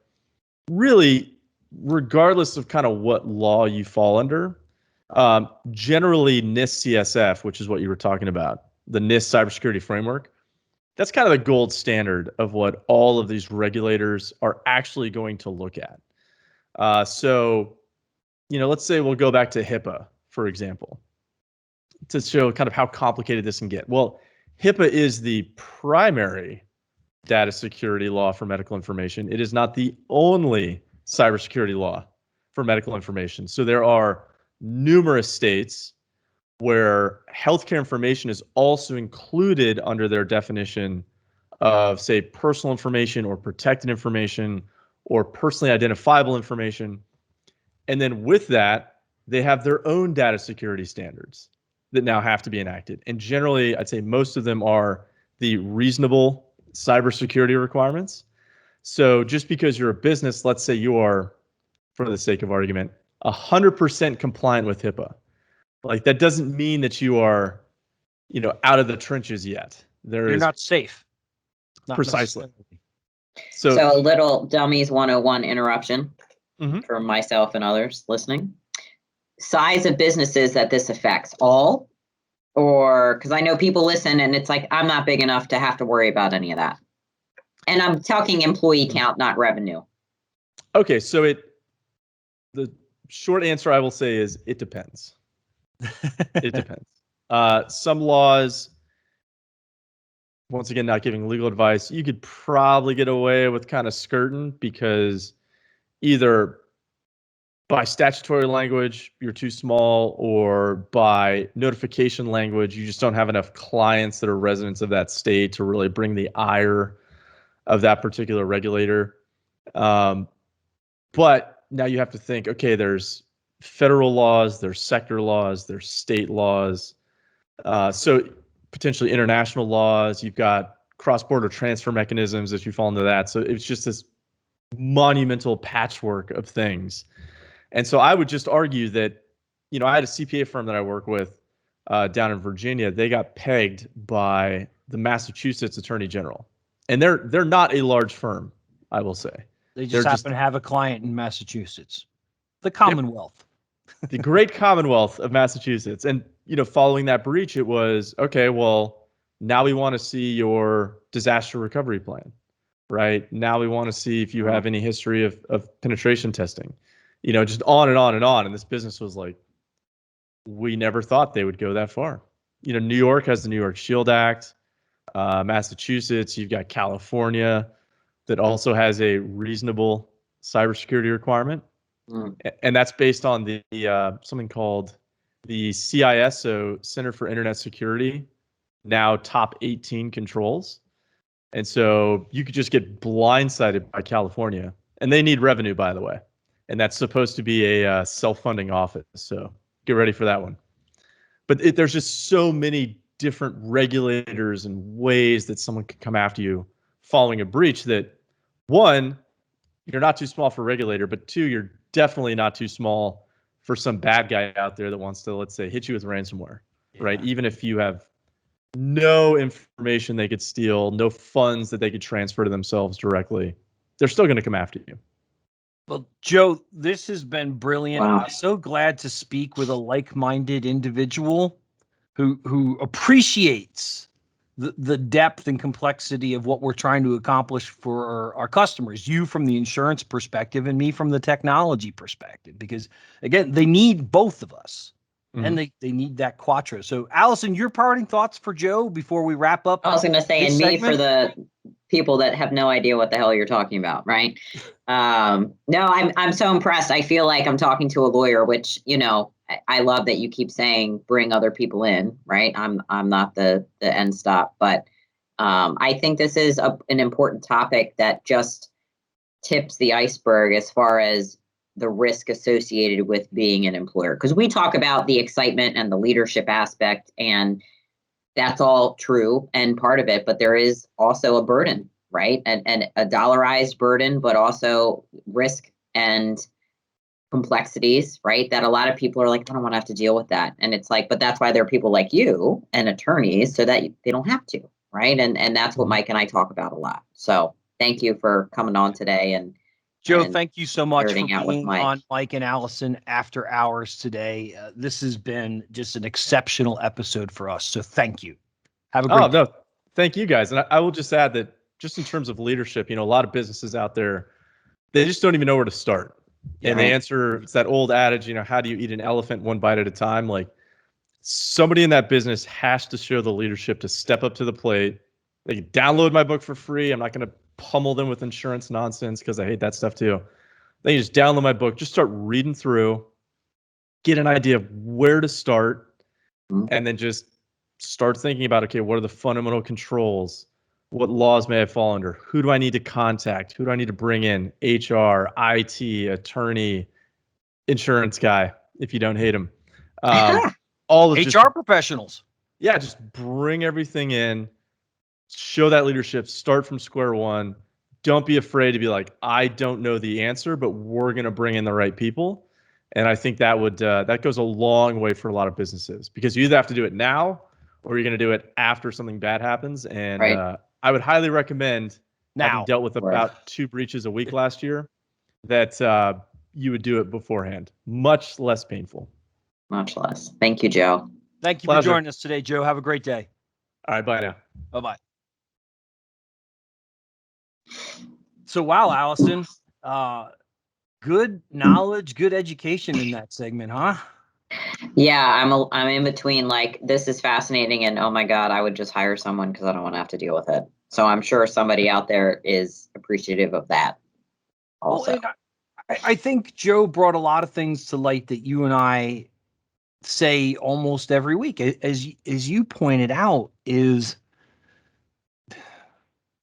really, regardless of kind of what law you fall under, generally NIST CSF, which is what you were talking about, the NIST cybersecurity framework, that's kind of the gold standard of what all of these regulators are actually going to look at. So, let's say we'll go back to HIPAA, for example, to show kind of how complicated this can get. Well, HIPAA is the primary data security law for medical information. It is not the only cybersecurity law for medical information. So there are numerous states where healthcare information is also included under their definition of, say, personal information or protected information or personally identifiable information. And then with that, they have their own data security standards that now have to be enacted. And generally, I'd say most of them are the reasonable cybersecurity requirements. So just because you're a business, let's say you are, for the sake of argument, 100% compliant with HIPAA. Like that doesn't mean that you are, out of the trenches yet. You're not safe. Not precisely. So a little Dummies 101 interruption for myself and others listening. Size of businesses that this affects, all? Or, because I know people listen and it's like, I'm not big enough to have to worry about any of that. And I'm talking employee count, not revenue. Okay, so the short answer I will say is it depends. It depends. Some laws, once again, not giving legal advice, you could probably get away with kind of skirting because either by statutory language, you're too small, or by notification language, you just don't have enough clients that are residents of that state to really bring the ire of that particular regulator. But now you have to think, okay, there's federal laws, there's sector laws, there's state laws, so potentially international laws. You've got cross-border transfer mechanisms if you fall into that. So it's just this monumental patchwork of things. And so I would just argue that, I had a CPA firm that I work with down in Virginia. They got pegged by the Massachusetts Attorney General. And they're not a large firm, I will say. They just happen to have a client in Massachusetts, the Commonwealth. The great Commonwealth of Massachusetts. And, following that breach, it was, okay, well, now we want to see your disaster recovery plan, right? Now we want to see if you have any history of penetration testing, just on and on and on. And this business was like, we never thought they would go that far. New York has the New York Shield Act. Massachusetts, you've got California that also has a reasonable cybersecurity requirement. And that's based on the something called the CISO, Center for Internet Security, now top 18 controls. And so you could just get blindsided by California. And they need revenue, by the way. And that's supposed to be a self-funding office. So get ready for that one. But there's just so many different regulators and ways that someone could come after you following a breach that, one, you're not too small for a regulator, but two, you're definitely not too small for some bad guy out there that wants to, let's say, hit you with ransomware, right? Even if you have no information they could steal, no funds that they could transfer to themselves directly, they're still going to come after you. Well, Joe, this has been brilliant. Wow. I'm so glad to speak with a like-minded individual who appreciates the depth and complexity of what we're trying to accomplish for our customers, you from the insurance perspective and me from the technology perspective, because again, they need both of us. And they need that quattro. So Allison, your parting thoughts for Joe before we wrap up? I was going to say, and me segment? for the people that have no idea what the hell you're talking about, right? No, I'm so impressed. I feel like I'm talking to a lawyer, which, you know, I love that you keep saying bring other people in, right? I'm not the end stop, but I think this is an important topic that just tips the iceberg as far as the risk associated with being an employer. Because we talk about the excitement and the leadership aspect, and that's all true and part of it, but there is also a burden, right? And a dollarized burden, but also risk and complexities, right? That a lot of people are like, I don't want to have to deal with that. And it's like, but that's why there are people like you and attorneys so that they don't have to, right? And that's what Mike and I talk about a lot. So thank you for coming on today. And Joe, thank you so much for being on Mike and Allison After Hours today. This has been just an exceptional episode for us. So thank you. Have a great day. No, thank you guys. And I will just add that just in terms of leadership, you know, a lot of businesses out there, they just don't even know where to start. Yeah, and the answer, it's that old adage, you know, how do you eat an elephant one bite at a time? Like, somebody in that business has to show the leadership to step up to the plate. They can download my book for free. I'm not going to pummel them with insurance nonsense because I hate that stuff too. They just download my book, just start reading through, get an idea of where to start, and then just start thinking about, okay, what are the fundamental controls? What laws may I fall under? Who do I need to contact? Who do I need to bring in? HR, IT, attorney, insurance guy, if you don't hate him. All of HR professionals. Yeah, just bring everything in, show that leadership, start from square one. Don't be afraid to be like, I don't know the answer, but we're going to bring in the right people. And I think that would that goes a long way for a lot of businesses, because you either have to do it now or you're going to do it after something bad happens. And I would highly recommend, having dealt with about 2 breaches a week last year, that you would do it beforehand. Much less painful. Much less. Thank you, Joe. Thank you for joining us today, Joe. Have a great day. All right, bye now. Bye-bye. So, wow, Allison, good knowledge, good education in that segment, huh? Yeah, I'm in between, like, this is fascinating, and oh my God, I would just hire someone because I don't want to have to deal with it. So I'm sure somebody out there is appreciative of that also. Well, I think Joe brought a lot of things to light that you and I say almost every week. As you pointed out, is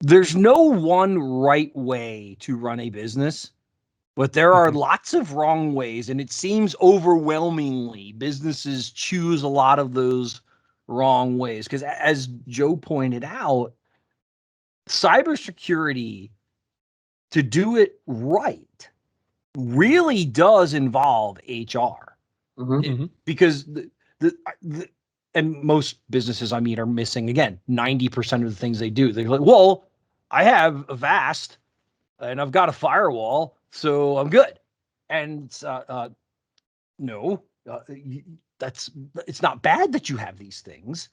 there's no one right way to run a business, but there are lots of wrong ways. And it seems overwhelmingly businesses choose a lot of those wrong ways. Because as Joe pointed out, cybersecurity, to do it right, really does involve HR. Because and most businesses I mean are missing, again, 90% of the things they do. They're like, well, I have a VAST and I've got a firewall, so I'm good. And no, it's not bad that you have these things,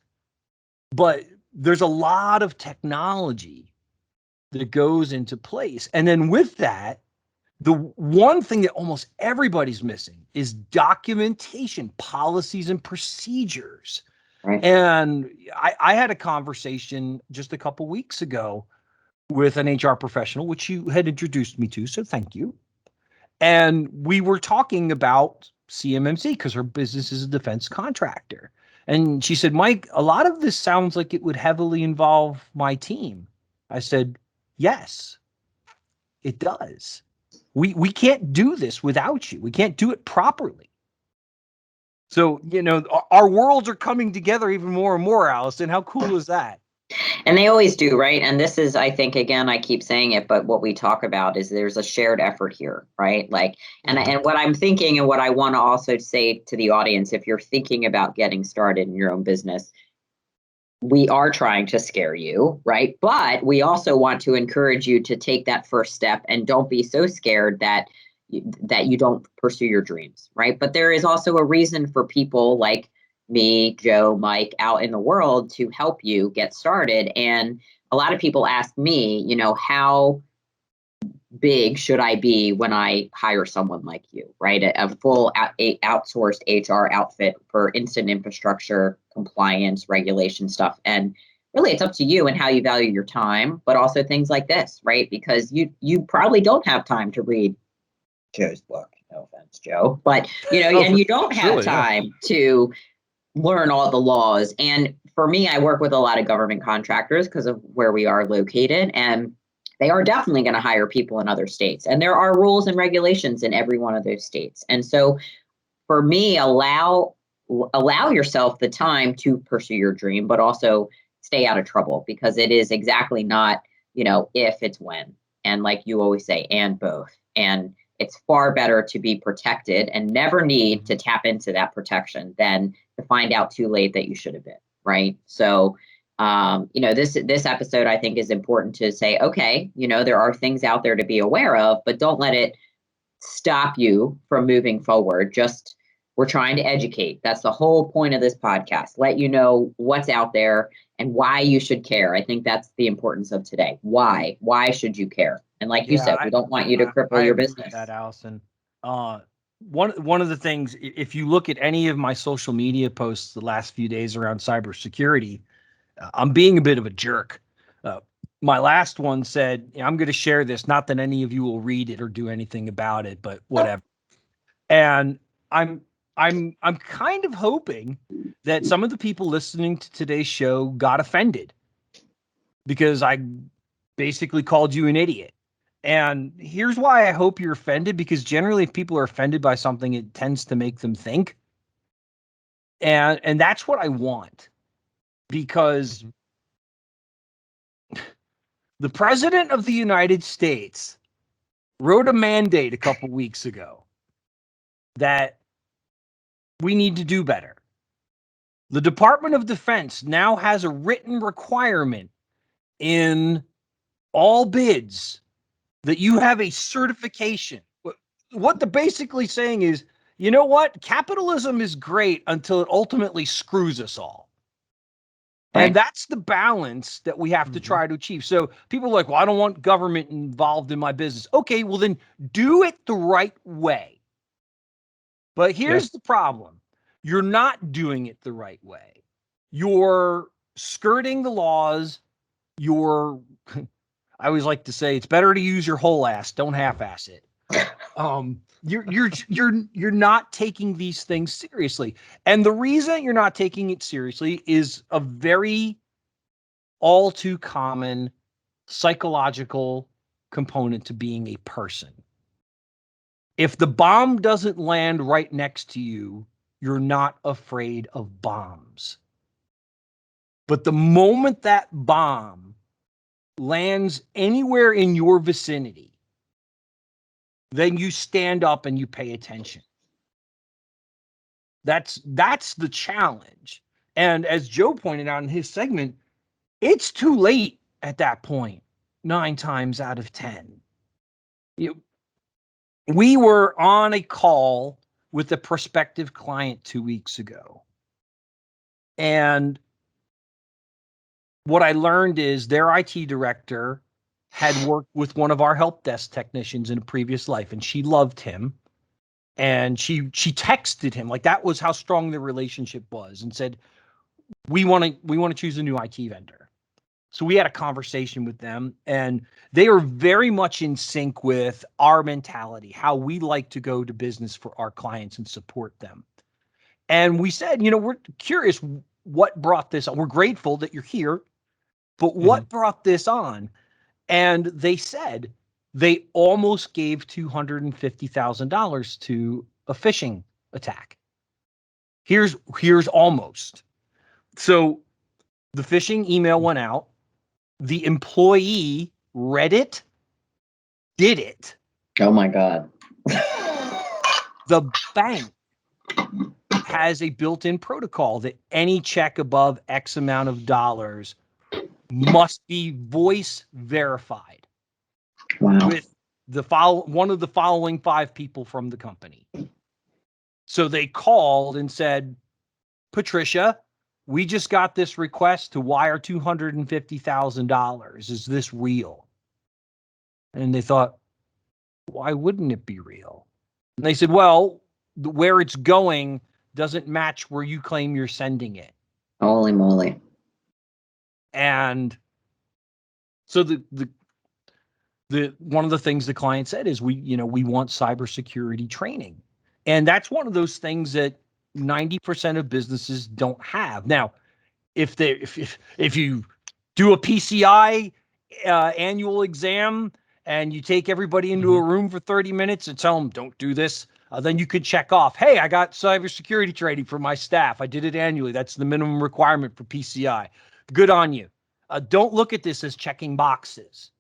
but there's a lot of technology that goes into place. And then with that, the one thing that almost everybody's missing is documentation, policies, and procedures. Right. And I had a conversation just a couple weeks ago with an HR professional, which you had introduced me to, so thank you. And we were talking about CMMC because her business is a defense contractor. And she said, Mike, a lot of this sounds like it would heavily involve my team. I said, yes, it does. We can't do this without you. We can't do it properly. So, you know, our worlds are coming together even more and more, Allison. How cool is that? And they always do, right? And this is, I think, again, I keep saying it, but what we talk about is there's a shared effort here, right? Like, and what I'm thinking and what I want to also say to the audience, if you're thinking about getting started in your own business, we are trying to scare you, right? But we also want to encourage you to take that first step and don't be so scared that you don't pursue your dreams, right? But there is also a reason for people like me, Joe, Mike, out in the world to help you get started. And a lot of people ask me, how big should I be when I hire someone like you, right? A full outsourced HR outfit for instant infrastructure, compliance, regulation stuff. And really, it's up to you and how you value your time, but also things like this, right? Because you probably don't have time to read Joe's book. No offense, Joe, but and you don't have time to learn all the laws. And for me, I work with a lot of government contractors because of where we are located, and they are definitely going to hire people in other states. And there are rules and regulations in every one of those states. And so for me, allow yourself the time to pursue your dream, but also stay out of trouble, because it is exactly not, if, it's when. And like you always say, and both. And it's far better to be protected and never need to tap into that protection than to find out too late that you should have been, right? So, this episode, I think, is important to say, okay, there are things out there to be aware of, but don't let it stop you from moving forward. Just, we're trying to educate. That's the whole point of this podcast. Let you know what's out there and why you should care. I think that's the importance of today. Why? Why should you care? And like you said, we don't want you to cripple your business. That, Allison. One of the things, if you look at any of my social media posts the last few days around cybersecurity, I'm being a bit of a jerk. My last one said, I'm going to share this, not that any of you will read it or do anything about it, but whatever. And I'm kind of hoping that some of the people listening to today's show got offended because I basically called you an idiot. And here's why I hope you're offended, because generally if people are offended by something, it tends to make them think. And that's what I want, because the president of the United States wrote a mandate a couple weeks ago that we need to do better. The Department of Defense now has a written requirement in all bids that you have a certification. What they're basically saying is, you know what? Capitalism is great until it ultimately screws us all. Right. And that's the balance that we have to try to achieve. So people are like, well, I don't want government involved in my business. Okay, well then do it the right way. But here's the problem. You're not doing it the right way. You're skirting the laws. I always like to say, it's better to use your whole ass. Don't half-ass it. You're not taking these things seriously. And the reason you're not taking it seriously is a very all too common psychological component to being a person. If the bomb doesn't land right next to you, you're not afraid of bombs. But the moment that bomb lands anywhere in your vicinity, then you stand up and you pay attention. That's the challenge. And as Joe pointed out in his segment, it's too late at that point, 9 times out of 10. We were on a call with a prospective client 2 weeks ago. And what I learned is their IT director had worked with one of our help desk technicians in a previous life, and she loved him. And she texted him, like that was how strong the relationship was, and said, we want to choose a new IT vendor. So we had a conversation with them, and they are very much in sync with our mentality, how we like to go to business for our clients and support them. And we said, we're curious what brought this on. We're grateful that you're here, but what brought this on? And they said they almost gave $250,000 to a phishing attack. Here's almost. So the phishing email went out. The employee read it, did it. Oh my God. The bank has a built-in protocol that any check above X amount of dollars must be voice verified. Wow. With one of the following 5 people from the company. So they called and said, Patricia, we just got this request to wire $250,000. Is this real? And they thought, why wouldn't it be real? And they said, well, where it's going doesn't match where you claim you're sending it. Holy moly. And so the one of the things the client said is we want cybersecurity training. And that's one of those things that 90% of businesses don't have. Now, if you do a PCI annual exam and you take everybody into a room for 30 minutes and tell them don't do this, then you could check off, hey, I got cybersecurity training for my staff. I did it annually. That's the minimum requirement for PCI. Good on you. Don't look at this as checking boxes.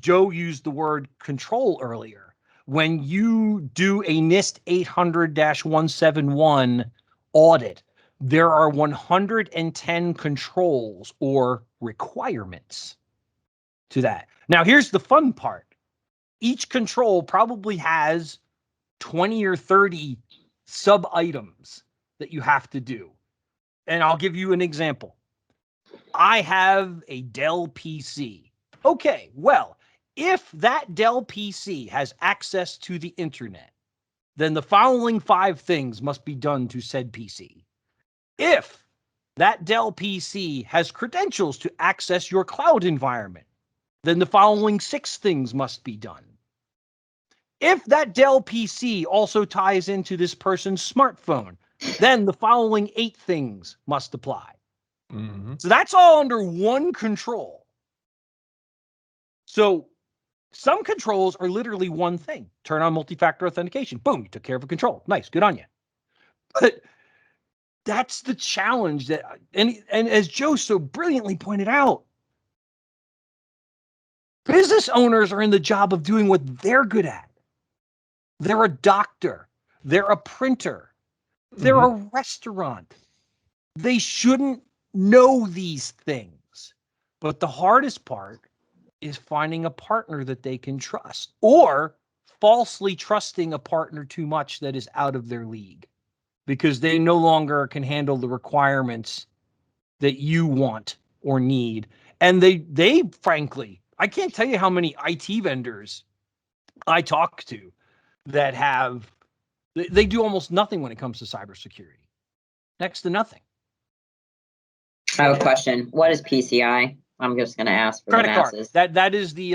Joe used the word control earlier. When you do a NIST 800-171 audit, there are 110 controls or requirements to that. Now, here's the fun part. Each control probably has 20 or 30 sub-items that you have to do. And I'll give you an example. I have a Dell PC. Okay, well, if that Dell PC has access to the internet, then the following 5 things must be done to said PC. If that Dell PC has credentials to access your cloud environment, then the following 6 things must be done. If that Dell PC also ties into this person's smartphone, then the following 8 things must apply. So that's all under one control. So some controls are literally one thing. Turn on multi-factor authentication. Boom, you took care of a control. Nice, good on you. But that's the challenge that, and as Joe so brilliantly pointed out, business owners are in the job of doing what they're good at. They're a doctor. They're a printer. They're a restaurant. They shouldn't know these things. But the hardest part is finding a partner that they can trust, or falsely trusting a partner too much that is out of their league because they no longer can handle the requirements that you want or need. And they frankly, I can't tell you how many IT vendors I talk to that they do almost nothing when it comes to cybersecurity. Next to nothing. I have a question. What is PCI? I'm just going to ask for Credit the card. masses. That is the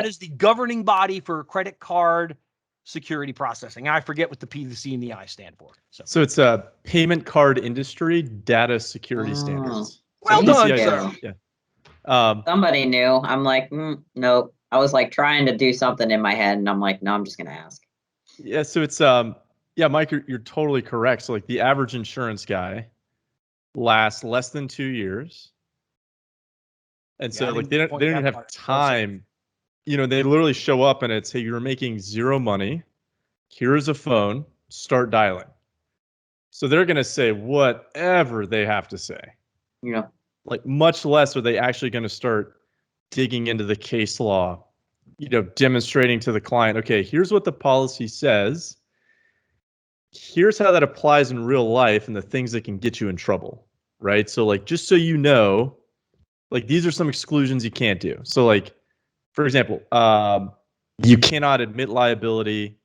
is the governing body for credit card security processing. I forget what the P, the C, and the I stand for. So it's a payment card industry data security standards. Well So done, PCI sir. Yeah. Somebody knew. I'm like, nope. I was like trying to do something in my head, and I'm like, no, I'm just going to ask. Yeah. So it's Mike, you're totally correct. So like the average insurance guy lasts less than 2 years. And so like they don't even have time, they literally show up and it's, hey, you're making 0 money. Here's a phone, start dialing. So they're going to say whatever they have to say. Yeah. Like much less are they actually going to start digging into the case law, demonstrating to the client, okay, here's what the policy says. Here's how that applies in real life and the things that can get you in trouble, right? So like, just so you know, like these are some exclusions you can't do. So like, for example, you cannot admit liability,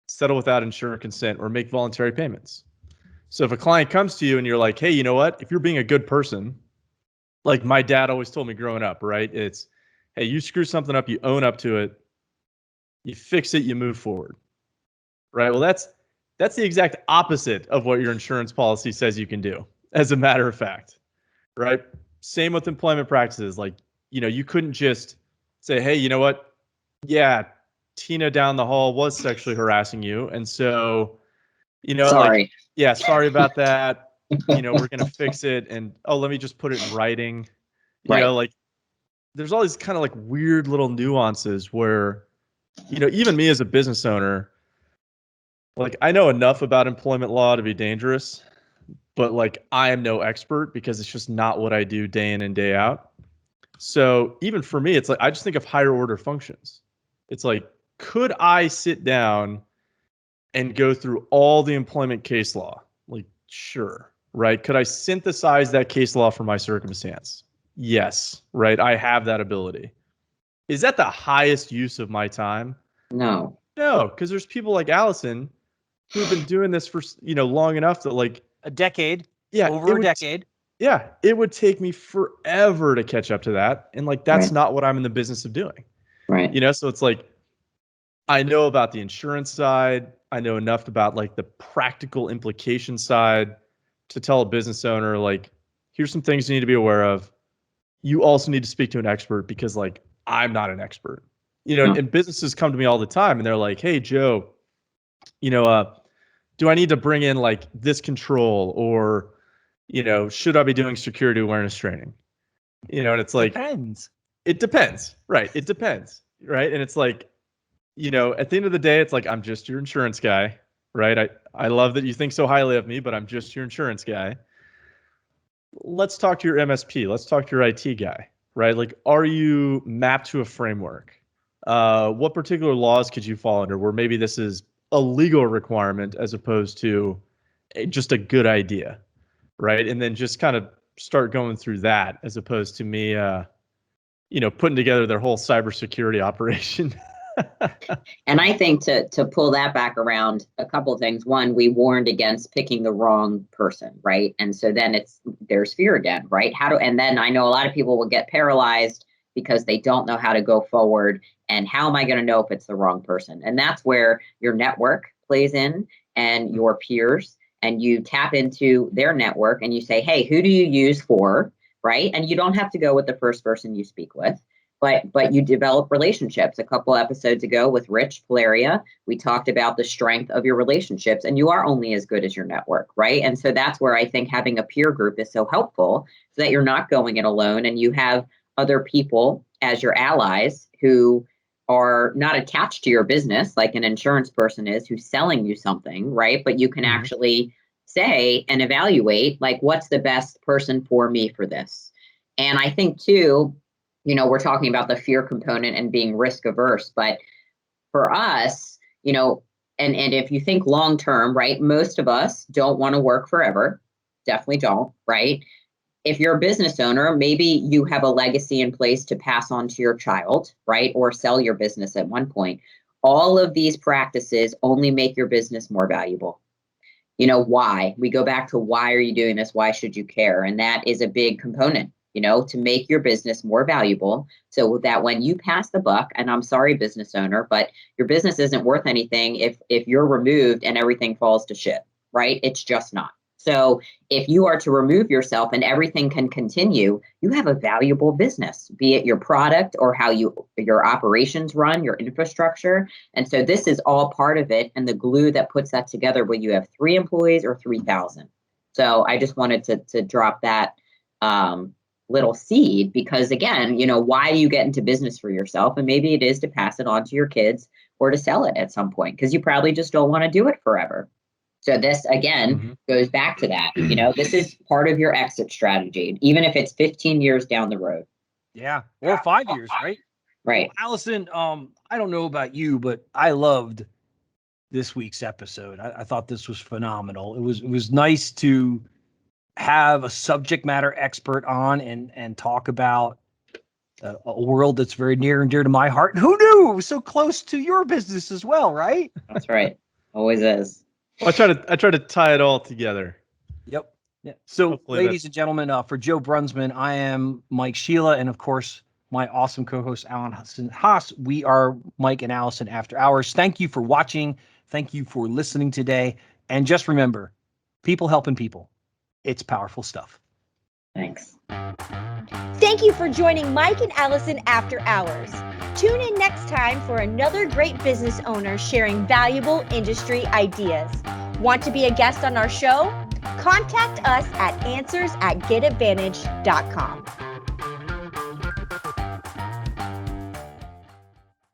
settle without insurer consent, or make voluntary payments. So if a client comes to you and you're like, hey, you know what? If you're being a good person, like my dad always told me growing up, right? It's, hey, you screw something up, you own up to it, you fix it, you move forward, right? Well, that's the exact opposite of what your insurance policy says you can do, as a matter of fact, right? Same with employment practices. Like, you couldn't just say, hey, you know what? Yeah, Tina down the hall was sexually harassing you. And so, Sorry. like, yeah, sorry about that. We're going to fix it. And, let me just put it in writing. Like there's all these kind of like weird little nuances where, even me as a business owner, like I know enough about employment law to be dangerous, but like I am no expert because it's just not what I do day in and day out. So even for me, it's like I just think of higher order functions. It's like, could I sit down and go through all the employment case law? Like, sure, right? Could I synthesize that case law for my circumstance? Yes, right? I have that ability. Is that the highest use of my time? No. No, because there's people like Allison who've been doing this for, long enough that like A decade. Yeah, Over a decade. Yeah, it would take me forever to catch up to that. And like, that's Right. not what I'm in the business of doing. Right. So it's like, I know about the insurance side. I know enough about like the practical implication side to tell a business owner, like, here's some things you need to be aware of. You also need to speak to an expert because like, I'm not an expert. No. And businesses come to me all the time and they're like, hey, Joe, do I need to bring in like this control or, should I be doing security awareness training? And it's like, Depends. It depends. Right. It depends. Right. And it's like, at the end of the day, it's like, I'm just your insurance guy. Right. I love that you think so highly of me, but I'm just your insurance guy. Let's talk to your MSP. Let's talk to your IT guy. Right. Like, are you mapped to a framework? What particular laws could you fall under where maybe this is a legal requirement as opposed to just a good idea? Right. And then just kind of start going through that as opposed to me, putting together their whole cybersecurity operation. And I think to pull that back around, a couple of things. One, we warned against picking the wrong person, right? And so then there's fear again, right? And then I know a lot of people will get paralyzed because they don't know how to go forward. And how am I going to know if it's the wrong person? And that's where your network plays in and your peers, and you tap into their network and you say, hey, who do you use for, right? And you don't have to go with the first person you speak with, but you develop relationships. A couple episodes ago with Rich Polaria, we talked about the strength of your relationships, and you are only as good as your network, right? And so that's where I think having a peer group is so helpful, so that you're not going it alone and you have other people as your allies who are not attached to your business like an insurance person is who's selling you something, right? But you can actually say and evaluate, like, what's the best person for me for this? And I think too, we're talking about the fear component and being risk averse, but for us, and if you think long term, right, most of us don't want to work forever. Definitely don't, right? If you're a business owner, maybe you have a legacy in place to pass on to your child, right? Or sell your business at one point. All of these practices only make your business more valuable. Why? We go back to, why are you doing this? Why should you care? And that is a big component, to make your business more valuable, so that when you pass the buck, and I'm sorry, business owner, but your business isn't worth anything if you're removed and everything falls to shit, right? It's just not. So if you are to remove yourself and everything can continue, you have a valuable business, be it your product or how your operations run, your infrastructure. And so this is all part of it, and the glue that puts that together, whether you have 3 employees or 3,000. So I just wanted to drop that little seed, because again, why do you get into business for yourself? And maybe it is to pass it on to your kids or to sell it at some point, because you probably just don't want to do it forever. So this, again, goes back to that. This is part of your exit strategy, even if it's 15 years down the road. Yeah. Or 5 years, right? Right. Well, Allison, I don't know about you, but I loved this week's episode. I thought this was phenomenal. It was nice to have a subject matter expert on and talk about a world that's very near and dear to my heart. And who knew it was so close to your business as well, right? That's right. Always is. I try to tie it all together. Yep. Yeah. So, Hopefully ladies and gentlemen, for Joe Brunsman, I am Mike Mshelah, and of course, my awesome co-host Alison Haas. We are Mike and Allison After Hours. Thank you for watching. Thank you for listening today. And just remember, people helping people. It's powerful stuff. Thanks. Thank you for joining Mike and Allison After Hours. Tune in next time for another great business owner sharing valuable industry ideas. Want to be a guest on our show? Contact us at answers@getadvantage.com.